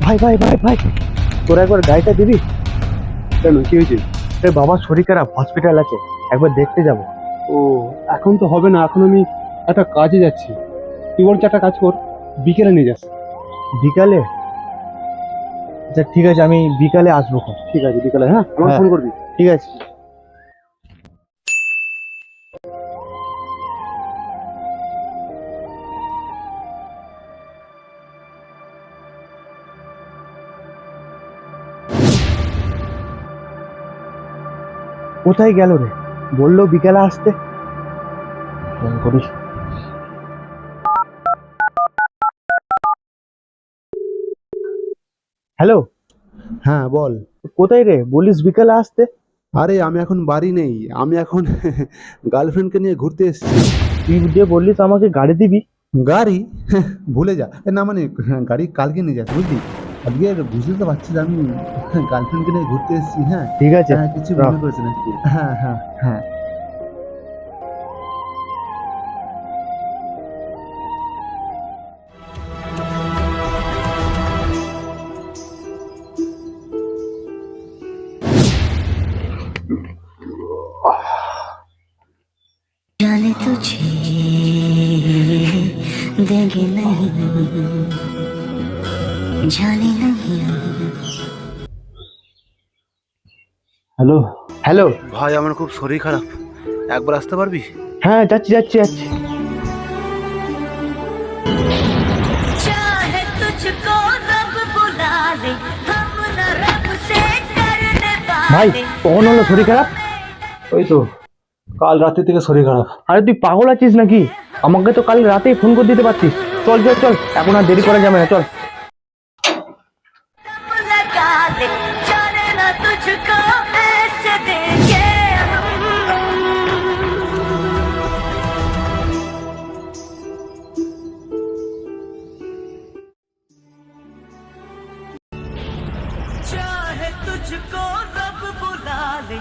ভাই ভাই ভাই ভাই, তোরা একবার গাড়িটা দিবি? কেন, কি হয়েছে? বাবার শরীর খারাপ, হসপিটাল আছে, একবার দেখতে যাব। ও, এখন তো হবে না, এখন আমি একটা কাজে যাচ্ছি। তুই বরঞ্চ একটা কাজ কর, বিকেলে নিয়ে যাস। বিকালে? আচ্ছা ঠিক আছে, আমি বিকালে আসবো। ঠিক আছে, বিকেলে। হ্যাঁ, আমাকে হ্যাঁ। ফোন করবি। ঠিক আছে। কোথায় গেল রে? বললো বিকালে আসতে। ফোন করি। হ্যালো। হ্যাঁ, বল। কোথায় রে? বলিস বিকালে আসতে। আরে আমি এখন বাড়ি নেই, আমি এখন গার্লফ্রেন্ডকে নিয়ে ঘুরতে এসেছি। তুই যে বললিস আমাকে গাড়ি দিবি। গাড়ি? ভুলে যা। না মানে, গাড়ি কালকে নিয়ে যাস, বুঝলি? আজকে বুঝতে তো পারছিস আমি গার্লফ্রেন্ডকে নিয়ে ঘুরতে এসেছি। হ্যাঁ ঠিক আছে, হ্যাঁ, কিছু রাখ। মনে করেছে নাকি? হ্যাঁ হ্যাঁ হ্যাঁ। जाने तुझे देंगे नहीं, जाने नहीं। হ্যালো। হ্যালো। ভাই, আমার খুব শরীর খারাপ, একবার আসতে পারবি? হ্যাঁ, যাচ্ছি যাচ্ছি যাচ্ছি। चाहे तुझको रब बुला ले, हम न रब से डरने ভাই, वाले। কখন হলো শরীর খারাপ? ওই তো কাল রাতে থেকে শরীর খারাপ। আরে তুই পাগল আছিস নাকি? আমাকে তো কাল রাতেই ফোন করে দিতে পারতিস। চল চল চল, এখন আর দেরি করা যাবে না, চল। दम लगा ले, जाने ना तुझको ऐसे देंगे हम। चाहे तुझको रब बुला ले,